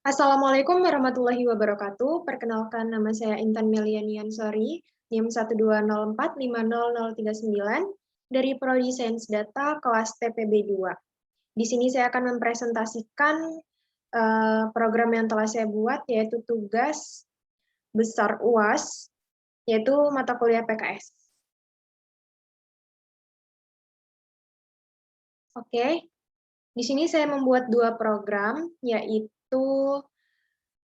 Assalamualaikum warahmatullahi wabarakatuh. Perkenalkan, nama saya Intan Melianian Sori, NIM 120450039 dari Prodi Sains Data kelas TPB 2. Di sini saya akan mempresentasikan program yang telah saya buat, yaitu tugas besar UAS, yaitu mata kuliah PKS. Oke, di sini saya membuat dua program, yaitu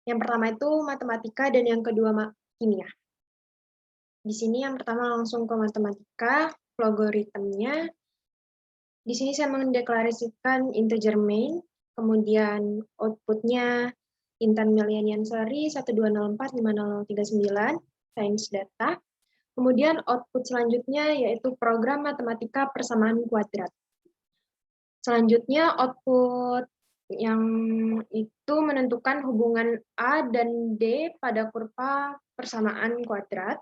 yang pertama itu matematika dan yang kedua kimia. Di sini yang pertama langsung ke matematika, logaritmnya. Di sini saya mendeklarasikan integer main, kemudian outputnya Intan Melianian Sari 120450039, sains data. Kemudian output selanjutnya yaitu program matematika persamaan kuadrat. Selanjutnya output yang itu menentukan hubungan A dan D pada kurva persamaan kuadrat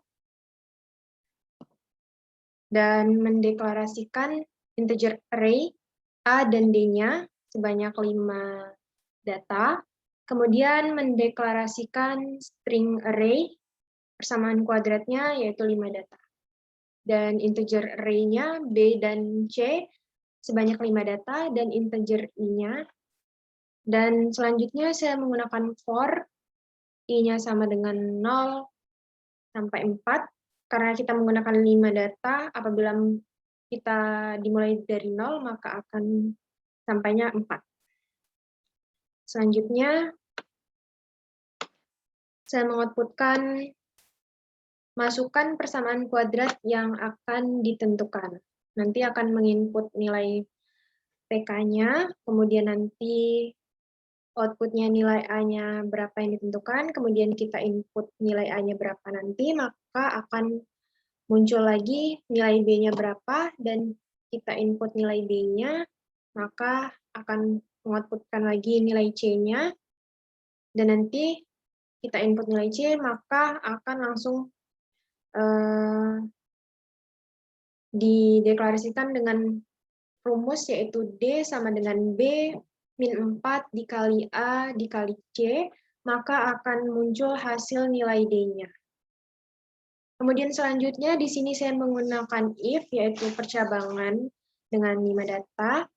dan mendeklarasikan integer array A dan D-nya sebanyak 5 data, kemudian mendeklarasikan string array persamaan kuadratnya yaitu 5 data. Dan integer array-nya B dan C sebanyak 5 data dan integer I-nya. Dan selanjutnya saya menggunakan for, I-nya sama dengan 0 sampai 4, karena kita menggunakan 5 data, apabila kita dimulai dari 0, maka akan sampainya 4. Selanjutnya, saya mengoutputkan masukkan persamaan kuadrat yang akan ditentukan. Nanti akan menginput nilai PK-nya, kemudian nanti outputnya nilai A-nya berapa yang ditentukan, kemudian kita input nilai A-nya berapa nanti, maka akan muncul lagi nilai B-nya berapa, dan kita input nilai B-nya, maka akan mengoutputkan lagi nilai C-nya, dan nanti kita input nilai C, maka akan langsung dideklarasikan dengan rumus, yaitu D sama dengan B min 4 dikali A dikali C, maka akan muncul hasil nilai D-nya. Kemudian selanjutnya di sini saya menggunakan if, yaitu percabangan dengan 5 data.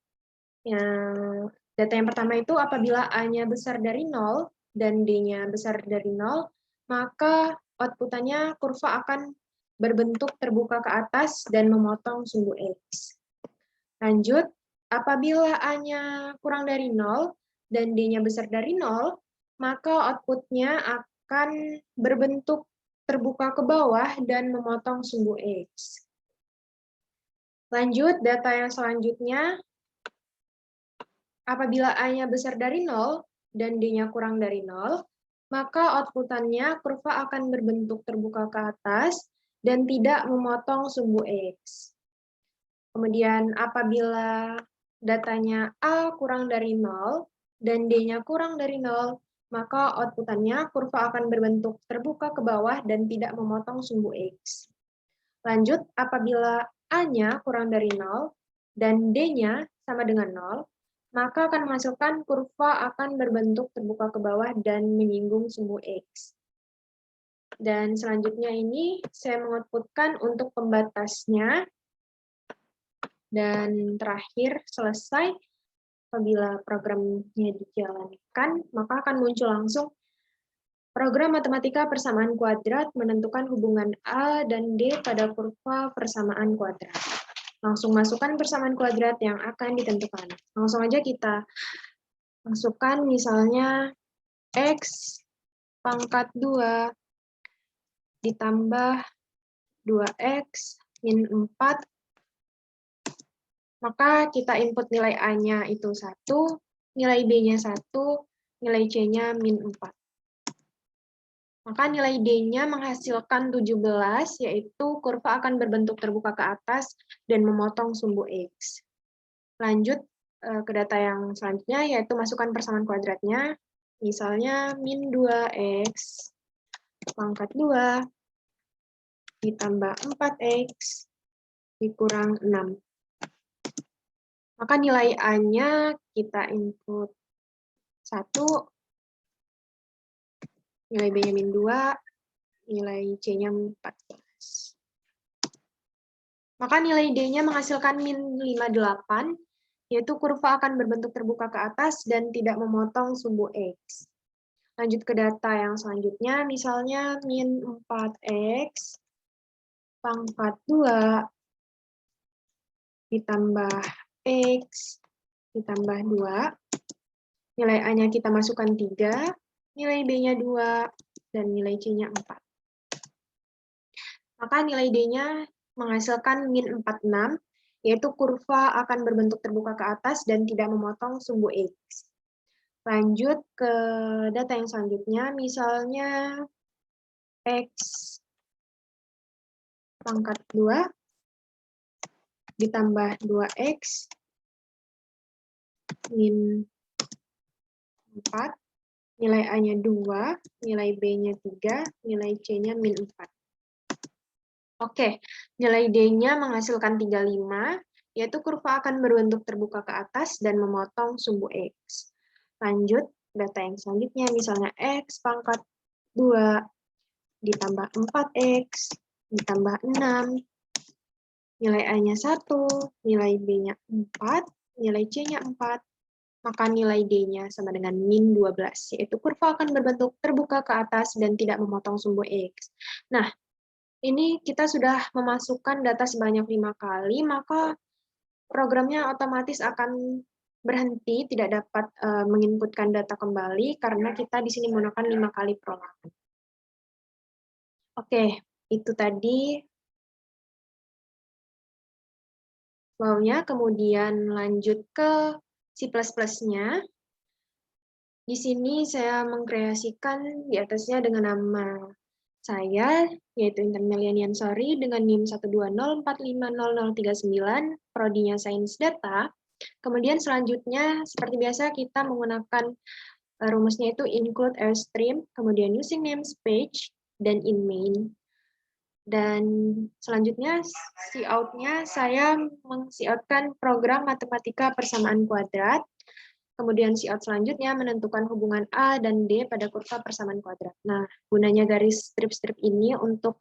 Data yang pertama itu apabila A-nya besar dari 0 dan D-nya besar dari 0, maka outputannya kurva akan berbentuk terbuka ke atas dan memotong sumbu X. Lanjut, apabila A-nya kurang dari 0 dan D-nya besar dari 0, maka outputnya akan berbentuk terbuka ke bawah dan memotong sumbu X. Lanjut, data yang selanjutnya, apabila A-nya besar dari 0 dan D-nya kurang dari 0, maka outputannya kurva akan berbentuk terbuka ke atas dan tidak memotong sumbu X. Kemudian apabila datanya A kurang dari 0 dan D-nya kurang dari 0, maka outputannya kurva akan berbentuk terbuka ke bawah dan tidak memotong sumbu X. Lanjut, apabila A-nya kurang dari 0 dan D-nya sama dengan 0, maka akan menghasilkan kurva akan berbentuk terbuka ke bawah dan menyinggung sumbu X. Dan selanjutnya ini saya mengoutputkan untuk pembatasnya. Dan terakhir, selesai, apabila programnya dijalankan, maka akan muncul langsung program matematika persamaan kuadrat menentukan hubungan A dan D pada kurva persamaan kuadrat. Langsung masukkan persamaan kuadrat yang akan ditentukan. Langsung aja kita masukkan misalnya X pangkat 2 ditambah 2X min 4, maka kita input nilai A-nya itu 1, nilai B-nya 1, nilai C-nya min 4. Maka nilai D-nya menghasilkan 17, yaitu kurva akan berbentuk terbuka ke atas dan memotong sumbu X. Lanjut ke data yang selanjutnya, yaitu masukkan persamaan kuadratnya. Misalnya min 2X pangkat 2 ditambah 4X dikurang 6. Maka nilai A-nya kita input 1, nilai B-nya min 2, nilai C-nya 14. Maka nilai D-nya menghasilkan min 58, yaitu kurva akan berbentuk terbuka ke atas dan tidak memotong sumbu X. Lanjut ke data yang selanjutnya, misalnya min 4X pangkat 2 ditambah X ditambah 2. Nilai A-nya kita masukkan 3, nilai B-nya 2, dan nilai C-nya 4. Maka nilai D-nya menghasilkan min 46, yaitu kurva akan berbentuk terbuka ke atas dan tidak memotong sumbu X. Lanjut ke data yang selanjutnya, misalnya X pangkat 2 ditambah 2X min 4, nilai A-nya 2, nilai B-nya 3, nilai C-nya min 4. Oke, nilai D-nya menghasilkan 35, yaitu kurva akan berbentuk terbuka ke atas dan memotong sumbu X. Lanjut, data yang selanjutnya, misalnya X pangkat 2 ditambah 4X ditambah 6, nilai A-nya 1, nilai B-nya 4, nilai C-nya 4, maka nilai D-nya sama dengan min 12, yaitu kurva akan berbentuk terbuka ke atas dan tidak memotong sumbu X. Nah, ini kita sudah memasukkan data sebanyak 5 kali, maka programnya otomatis akan berhenti, tidak dapat menginputkan data kembali, karena kita di sini menggunakan 5 kali perolehan. Oke, itu tadi flow-nya, kemudian lanjut ke C++-nya. Di sini saya mengkreasikan di atasnya dengan nama saya, yaitu Intan Meliani Ansori, dengan NIM 120450039, prodinya Sains Data. Kemudian selanjutnya, seperti biasa, kita menggunakan rumusnya itu include airstream, kemudian using namespace, dan in main. Dan selanjutnya, cout-nya saya meng-coutkan program matematika persamaan kuadrat. Kemudian cout selanjutnya menentukan hubungan A dan D pada kurva persamaan kuadrat. Nah, gunanya garis strip-strip ini untuk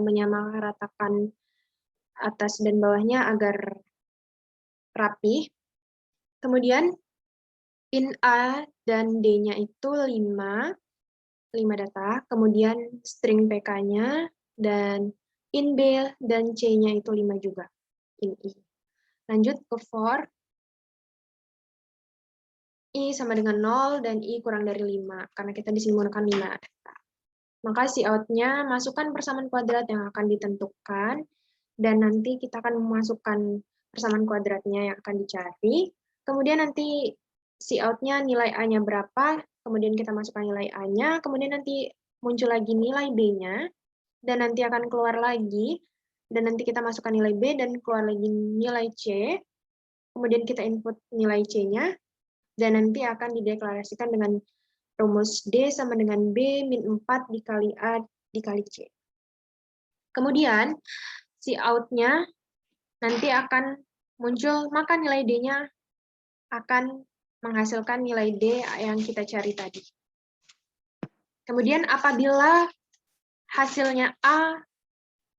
menyamaratakan atas dan bawahnya agar rapi. Kemudian in A dan D-nya itu 5 data, kemudian string PK-nya, dan in B dan C-nya itu 5 juga, in I. Lanjut ke for, I sama dengan 0 dan I kurang dari 5, karena kita di sini menggunakan 5 data. Maka cout-nya masukkan persamaan kuadrat yang akan ditentukan, dan nanti kita akan memasukkan persamaan kuadratnya yang akan dicari. Kemudian nanti cout-nya nilai A-nya berapa, kemudian kita masukkan nilai A-nya, kemudian nanti muncul lagi nilai B-nya, dan nanti akan keluar lagi, dan nanti kita masukkan nilai B, dan keluar lagi nilai C, kemudian kita input nilai C-nya, dan nanti akan dideklarasikan dengan rumus D sama dengan B min 4 dikali A dikali C. Kemudian, cout-nya nanti akan muncul, maka nilai D-nya akan menghasilkan nilai D yang kita cari tadi. Kemudian apabila hasilnya A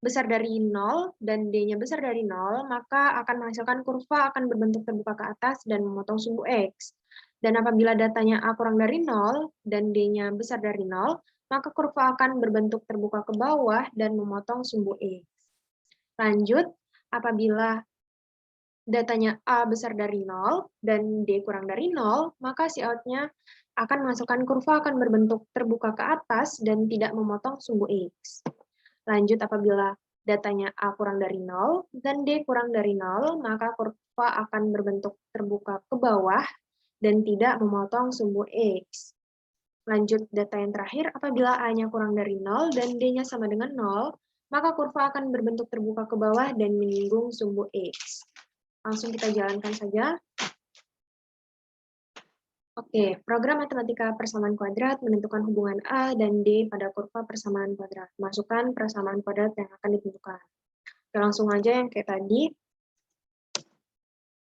besar dari 0 dan D-nya besar dari 0, maka akan menghasilkan kurva akan berbentuk terbuka ke atas dan memotong sumbu X. Dan apabila datanya A kurang dari 0 dan D-nya besar dari 0, maka kurva akan berbentuk terbuka ke bawah dan memotong sumbu X. Lanjut, apabila datanya A besar dari 0 dan D kurang dari 0, maka cout-nya akan menghasilkan kurva akan berbentuk terbuka ke atas dan tidak memotong sumbu X. Lanjut, apabila datanya A kurang dari 0 dan D kurang dari 0, maka kurva akan berbentuk terbuka ke bawah dan tidak memotong sumbu X. Lanjut, data yang terakhir, apabila A-nya kurang dari 0 dan D-nya sama dengan 0, maka kurva akan berbentuk terbuka ke bawah dan menyinggung sumbu X. Langsung kita jalankan saja. Oke, program matematika persamaan kuadrat menentukan hubungan A dan D pada kurva persamaan kuadrat. Masukkan persamaan kuadrat yang akan ditentukan. Oke, langsung aja yang kayak tadi.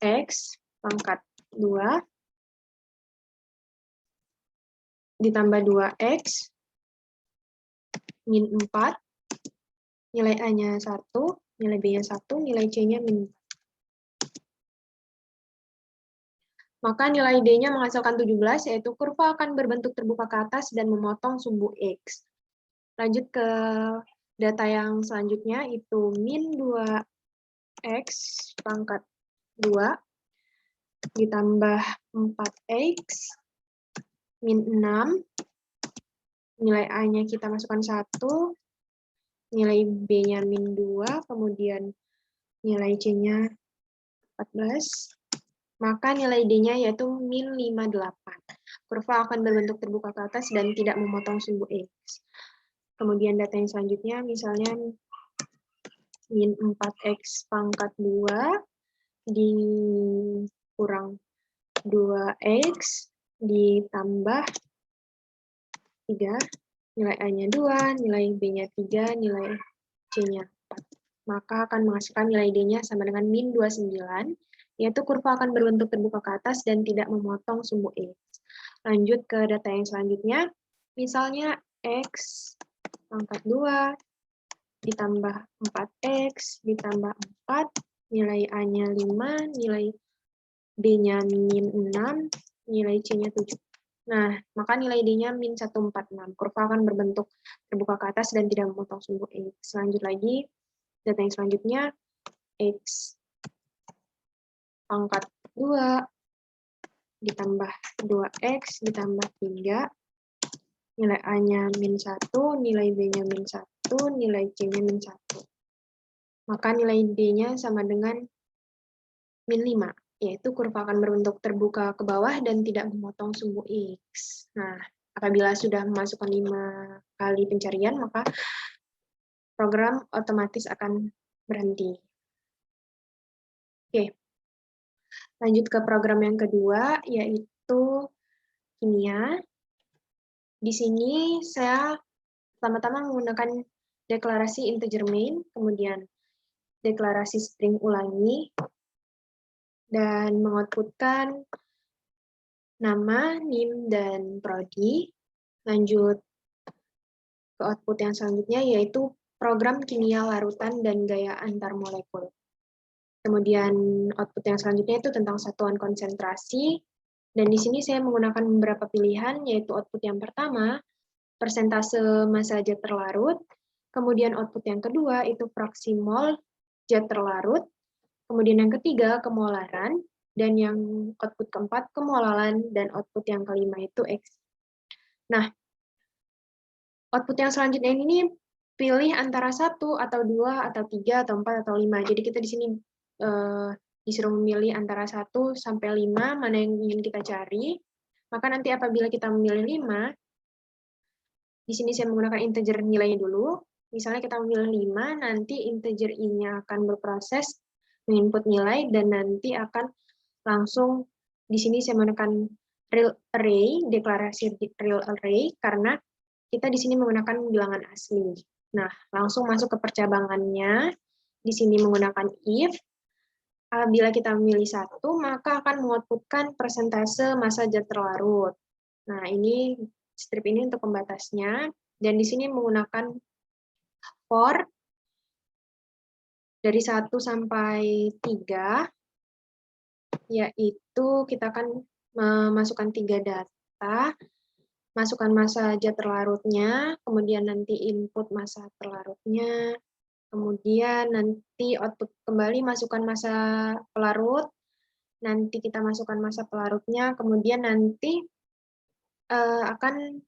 X pangkat 2 ditambah 2X min 4, nilai A-nya 1, nilai B-nya 1, nilai C-nya min 4. Maka nilai D-nya menghasilkan 17, yaitu kurva akan berbentuk terbuka ke atas dan memotong sumbu X. Lanjut ke data yang selanjutnya, itu min 2X pangkat 2 ditambah 4X min 6, nilai A-nya kita masukkan 1, nilai B-nya min 2, kemudian nilai C-nya 14, maka nilai D-nya yaitu min 58. Kurva akan berbentuk terbuka ke atas dan tidak memotong sumbu X. Kemudian data yang selanjutnya, misalnya min 4X pangkat 2 dikurang 2X ditambah 3, nilai A-nya 2, nilai B-nya 3, nilai C-nya 4. Maka akan menghasilkan nilai D-nya sama dengan min 29, yaitu kurva akan berbentuk terbuka ke atas dan tidak memotong sumbu X. Lanjut ke data yang selanjutnya, misalnya X pangkat 2 ditambah 4X ditambah 4, nilai A-nya 5, nilai B-nya min 6, nilai C-nya 7. Nah, maka nilai D-nya min 146. Kurva akan berbentuk terbuka ke atas dan tidak memotong sumbu X. Lanjut lagi, data yang selanjutnya, X pangkat 2 ditambah 2X ditambah 3, nilai A-nya min 1, nilai B-nya min 1, nilai C-nya min 1. Maka nilai D-nya sama dengan min 5, yaitu kurva akan berbentuk terbuka ke bawah dan tidak memotong sumbu X. Nah, apabila sudah memasukkan 5 kali pencarian, maka program otomatis akan berhenti. Oke, lanjut ke program yang kedua, yaitu kimia. Di sini saya pertama-tama menggunakan deklarasi integer main, kemudian deklarasi string ulangi, dan mengoutputkan nama, NIM, dan prodi. Lanjut ke output yang selanjutnya, yaitu program kimia larutan dan gaya antar molekul. Kemudian output yang selanjutnya itu tentang satuan konsentrasi, dan di sini saya menggunakan beberapa pilihan, yaitu output yang pertama, persentase massa zat terlarut, kemudian output yang kedua itu fraksi mol zat terlarut, kemudian yang ketiga kemolaran, dan yang output keempat kemolaran, dan output yang kelima itu X. Nah, output yang selanjutnya ini pilih antara 1 atau 2 atau 3 atau 4 atau 5. Jadi kita di sini disuruh memilih antara 1 sampai 5 mana yang ingin kita cari. Maka nanti apabila kita memilih 5, di sini saya menggunakan integer nilainya dulu. Misalnya kita memilih 5, nanti integer i-nya akan berproses menginput nilai dan nanti akan langsung di sini saya menggunakan real array, deklarasi real array karena kita di sini menggunakan bilangan asli. Nah, langsung masuk ke percabangannya. Di sini menggunakan if. Apabila kita memilih 1, maka akan mengoutputkan persentase massa zat terlarut. Nah, ini strip ini untuk pembatasnya. Dan di sini menggunakan for dari 1 sampai 3, yaitu kita akan memasukkan 3 data, masukkan massa zat terlarutnya, kemudian nanti input massa pelarutnya, kemudian nanti output kembali masukkan massa pelarut, nanti kita masukkan massa pelarutnya, kemudian nanti akan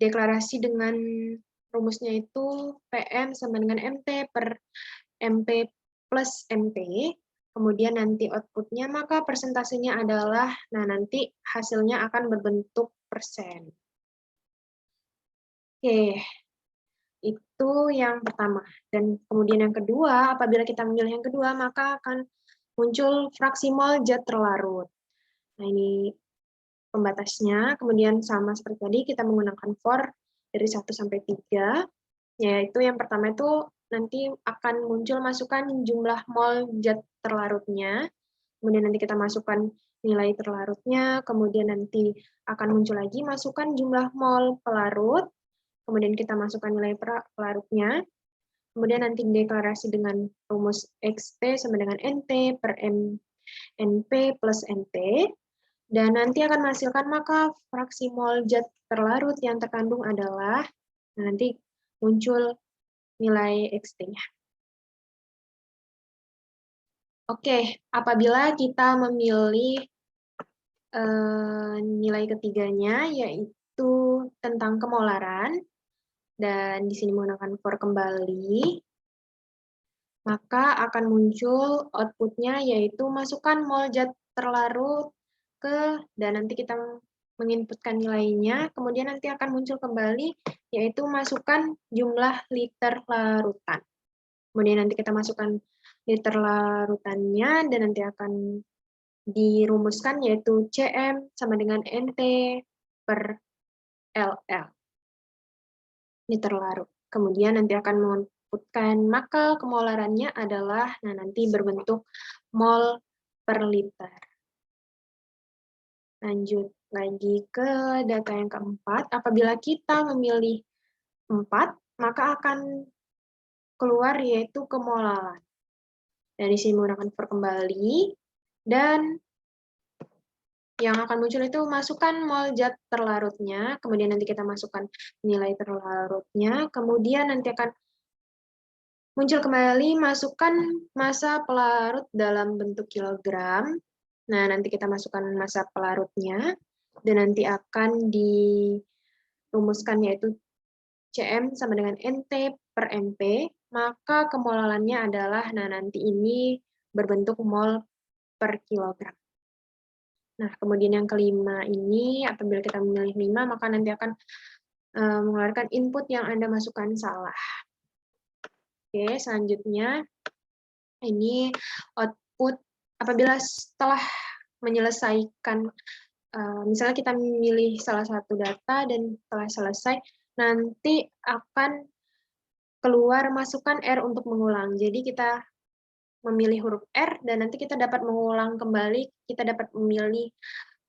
deklarasi dengan rumusnya itu PM sama dengan MT per MP plus MT, kemudian nanti outputnya, maka persentasenya adalah, nah nanti hasilnya akan berbentuk persen. Oke, itu yang pertama. Dan kemudian yang kedua, apabila kita memilih yang kedua, maka akan muncul fraksi mol zat terlarut. Nah, ini pembatasnya. Kemudian sama seperti tadi, kita menggunakan for dari 1 sampai 3, yaitu yang pertama itu nanti akan muncul masukkan jumlah mol zat terlarutnya, kemudian nanti kita masukkan nilai terlarutnya, kemudian nanti akan muncul lagi masukkan jumlah mol pelarut, kemudian kita masukkan nilai pelarutnya, kemudian nanti deklarasi dengan rumus XP sama dengan NT per NP plus NT, dan nanti akan menghasilkan maka fraksi mol zat terlarut yang terkandung adalah, nanti muncul nilai XT-nya. Oke, apabila kita memilih nilai ketiganya, yaitu tentang kemolaran, dan di sini menggunakan for kembali, maka akan muncul output-nya, yaitu masukkan mol zat terlarut dan nanti kita menginputkan nilainya, kemudian nanti akan muncul kembali, yaitu masukkan jumlah liter larutan. Kemudian nanti kita masukkan liter larutannya, dan nanti akan dirumuskan yaitu Cm sama dengan Nt per LL, liter larut. Kemudian nanti akan menginputkan, maka kemolarannya adalah, nanti berbentuk mol per liter. Lanjut lagi ke data yang keempat, apabila kita memilih 4, maka akan keluar yaitu kemolaran. Dan di sini menggunakan for kembali, dan yang akan muncul itu masukkan mol zat terlarutnya, kemudian nanti kita masukkan nilai terlarutnya, kemudian nanti akan muncul kembali, masukkan massa pelarut dalam bentuk kilogram. Nah, nanti kita masukkan massa pelarutnya, dan nanti akan dirumuskan yaitu Cm sama dengan Nt per Mp, maka kemolarannya adalah, nanti ini berbentuk mol per kilogram. Nah, kemudian yang kelima ini, apabila kita memilih 5, maka nanti akan mengeluarkan input yang Anda masukkan salah. Oke, selanjutnya, ini output apabila setelah menyelesaikan, misalnya kita memilih salah satu data, dan setelah selesai, nanti akan keluar masukkan R untuk mengulang. Jadi kita memilih huruf R, dan nanti kita dapat mengulang kembali, kita dapat memilih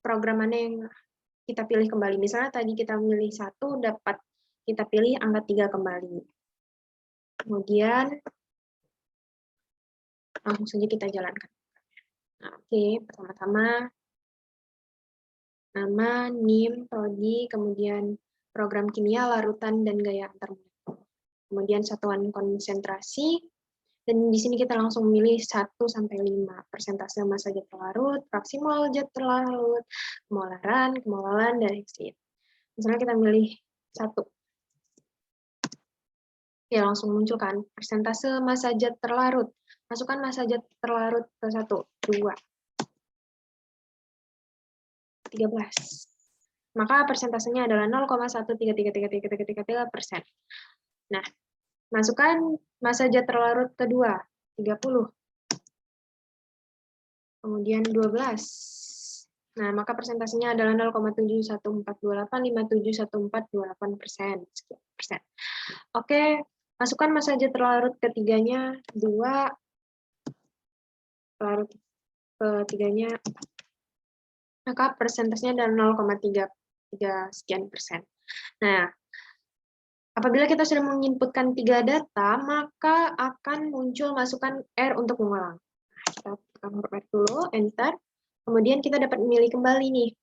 program mana yang kita pilih kembali. Misalnya tadi kita memilih 1, dapat kita pilih angka 3 kembali. Kemudian, langsung saja kita jalankan. Nah, oke, pertama-tama, nama, NIM, prodi, kemudian program kimia, larutan, dan gaya antar molekul. Kemudian satuan konsentrasi, dan di sini kita langsung memilih 1-5, persentase massa zat terlarut, fraksi mol zat terlarut, kemolaran, dan exit. Misalnya kita milih 1. Ya, langsung muncul kan, persentase massa zat terlarut. Masukkan massa zat terlarut ke 1, 2, 13. Maka persentasenya adalah 0,1333333%. Nah, masukkan massa zat terlarut kedua, 30. Kemudian 12. Nah, maka persentasenya adalah 0,71428571428%. Oke, masukkan massa zat terlarut ketiganya, 2. Terlarut ketiganya, maka persentasenya adalah 0,33 sekian persen. Nah, apabila kita sudah menginputkan 3 data, maka akan muncul masukan R untuk mengulang. Nah, kita tekan huruf R dulu, enter. Kemudian kita dapat memilih kembali nih,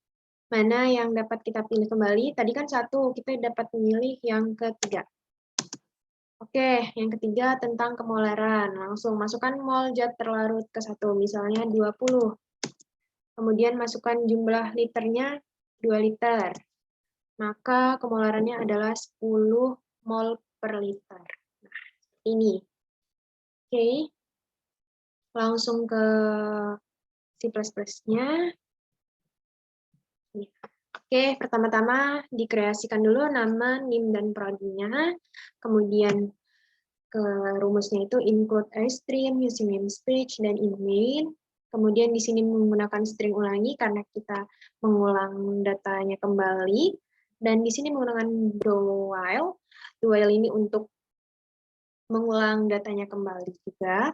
mana yang dapat kita pilih kembali. Tadi kan 1, kita dapat memilih yang ketiga. Oke, yang ketiga tentang kemolaran. Langsung masukkan mol zat terlarut ke 1, misalnya 20. Kemudian masukkan jumlah liternya 2 liter. Maka kemolarannya adalah 10 mol per liter. Nah, ini. Oke. Langsung ke C++-nya. Oke, pertama-tama dikreasikan dulu nama, NIM, dan prodinya. Kemudian ke rumusnya itu include string, using namespace, dan in main. Kemudian di sini menggunakan string ulangi karena kita mengulang datanya kembali. Dan di sini menggunakan do while. Do while ini untuk mengulang datanya kembali juga.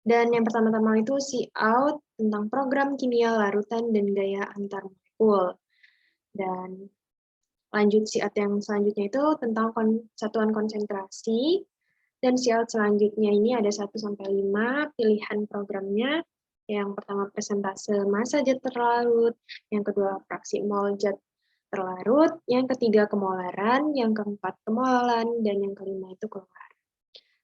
Dan yang pertama-tama itu cout tentang program kimia larutan dan gaya antar molekul. Dan Lanjut siat yang selanjutnya itu tentang satuan konsentrasi. Dan siat selanjutnya ini ada 1-5 pilihan programnya. Yang pertama persentase massa zat terlarut, yang kedua fraksi mol zat terlarut, yang ketiga kemolaran, yang keempat kemolaran, dan yang kelima itu keluar.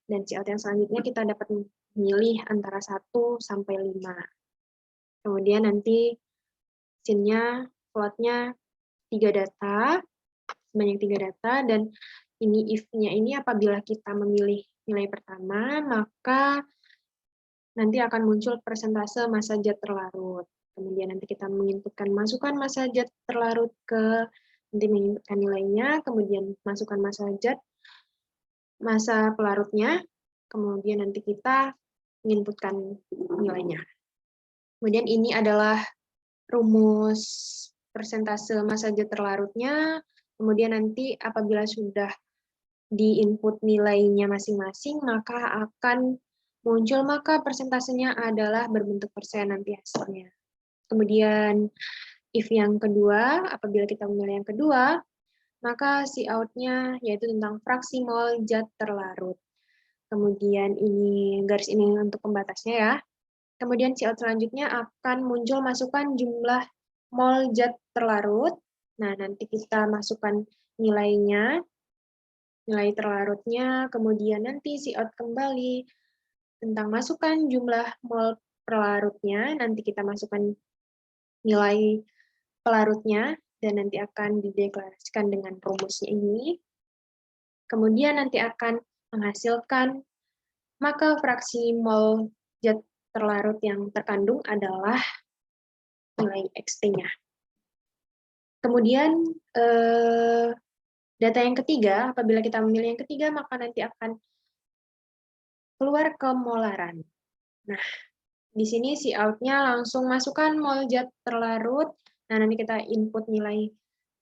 Dan siat yang selanjutnya kita dapat memilih antara 1-5. Kemudian nanti scene-nya, plotnya 3 data, sebanyak 3 data, dan ini if-nya ini apabila kita memilih nilai pertama, maka nanti akan muncul persentase massa zat terlarut. Kemudian nanti kita menginputkan masukkan massa zat terlarut ke, nanti menginputkan nilainya, kemudian masukkan massa pelarutnya, kemudian nanti kita menginputkan nilainya. Kemudian ini adalah rumus persentase massa zat terlarutnya, kemudian nanti apabila sudah di-input nilainya masing-masing, maka akan muncul, maka persentasenya adalah berbentuk persen nanti hasilnya. Kemudian, if yang kedua, apabila kita memilih yang kedua, maka Cout-nya yaitu tentang fraksi mol zat terlarut. Kemudian ini garis ini untuk pembatasnya ya. Kemudian Cout selanjutnya akan muncul masukkan jumlah mol zat terlarut. Nah, nanti kita masukkan nilainya, nilai terlarutnya, kemudian nanti Cout kembali tentang masukkan jumlah mol pelarutnya, nanti kita masukkan nilai pelarutnya, dan nanti akan dideklarasikan dengan rumusnya ini. Kemudian nanti akan menghasilkan, maka fraksi mol zat terlarut yang terkandung adalah nilai Xt-nya. Kemudian, data yang ketiga, apabila kita memilih yang ketiga, maka nanti akan keluar kemolaran. Nah, di sini Cout-nya langsung masukkan mol zat terlarut. Nah, nanti kita input nilai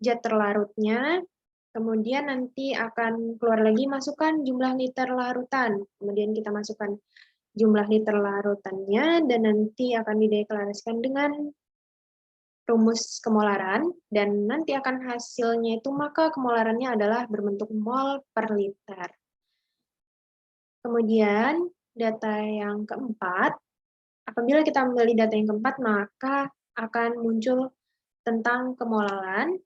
zat terlarutnya. Kemudian nanti akan keluar lagi masukkan jumlah liter larutan. Kemudian kita masukkan jumlah liter larutannya dan nanti akan dideklarasikan dengan rumus kemolaran dan nanti akan hasilnya itu maka kemolarannya adalah berbentuk mol per liter. Kemudian data yang keempat, apabila kita memilih data yang keempat, maka akan muncul tentang kemolaran,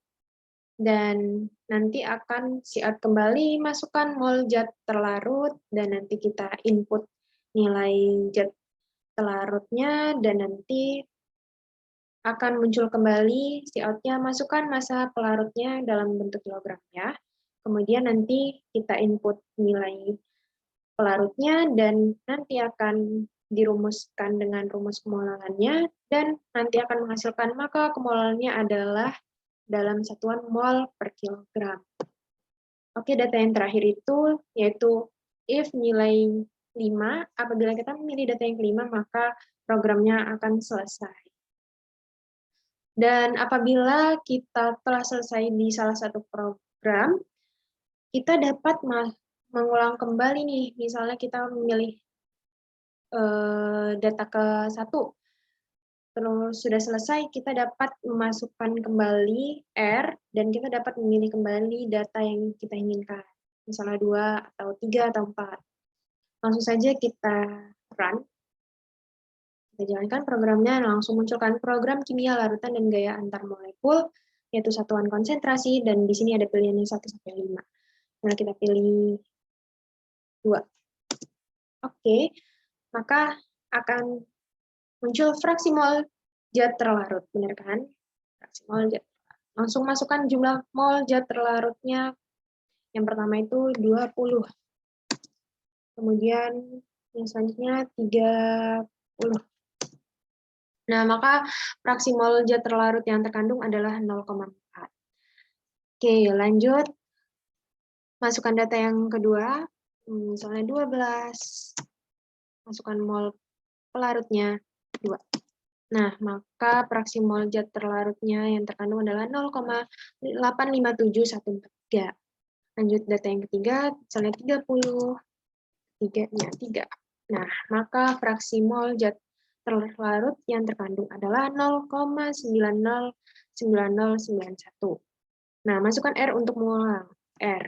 dan nanti akan Cout kembali masukkan mol zat terlarut, dan nanti kita input nilai zat terlarutnya, dan nanti akan muncul kembali Cout-nya masukkan massa pelarutnya dalam bentuk kilogram ya. Kemudian nanti kita input nilai pelarutnya, dan nanti akan dirumuskan dengan rumus kemolarannya, dan nanti akan menghasilkan maka kemolarannya adalah dalam satuan mol per kilogram. Oke, data yang terakhir itu yaitu if nilai 5, apabila kita memilih data yang kelima, maka programnya akan selesai. Dan apabila kita telah selesai di salah satu program, kita dapat mengulang kembali nih, misalnya kita memilih data ke-1, terus sudah selesai, kita dapat memasukkan kembali R, dan kita dapat memilih kembali data yang kita inginkan. Misalnya 2, atau 3, atau 4. Langsung saja kita run. Kita jalankan programnya, langsung munculkan program kimia larutan dan gaya antar molekul, yaitu satuan konsentrasi, dan di sini ada pilihannya 1-5. Nah, kita pilih 2. Oke, maka akan muncul fraksi mol zat terlarut, benar kan? Fraksi mol zat. Langsung masukkan jumlah mol zat terlarutnya. Yang pertama itu 20. Kemudian yang selanjutnya 30. Nah, maka fraksi mol zat terlarut yang terkandung adalah 0,4. Oke, lanjut. Masukkan data yang kedua, misalnya 12. Masukkan mol pelarutnya 2. Nah, maka fraksi mol zat terlarutnya yang terkandung adalah 0,85713. Lanjut data yang ketiga, misalnya 30, 3-nya 3. Nah, maka fraksi mol zat terlarut yang terkandung adalah 0,909091. Nah, masukkan R untuk mengulang. R.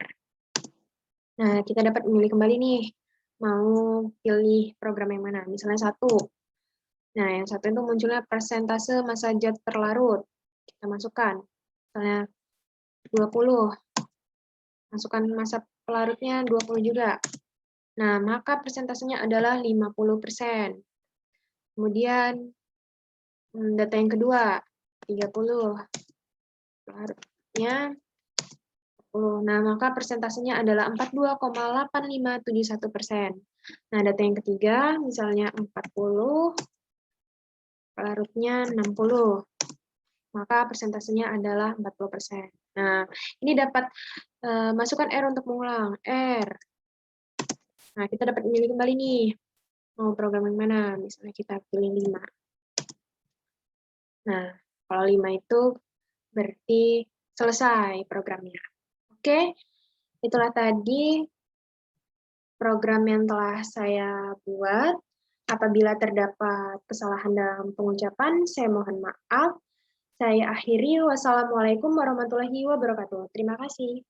Nah, kita dapat memilih kembali nih. Mau pilih program yang mana? Misalnya 1. Nah, yang 1 itu munculnya persentase massa zat terlarut. Kita masukkan. Misalnya 20. Masukkan massa pelarutnya 20 juga. Nah, maka persentasenya adalah 50%. Kemudian, data yang kedua, 30. Pelarutnya 10. Nah, maka persentasenya adalah 42,8571%. Nah, data yang ketiga, misalnya 40, pelarutnya 60. Maka persentasenya adalah 40%. Nah, ini dapat masukkan R untuk mengulang. R. Nah, kita dapat memilih kembali nih. Mau program yang mana? Misalnya kita pilih 5. Nah, kalau 5 itu berarti selesai programnya. Oke, itulah tadi program yang telah saya buat. Apabila terdapat kesalahan dalam pengucapan, saya mohon maaf. Saya akhiri. Wassalamualaikum warahmatullahi wabarakatuh. Terima kasih.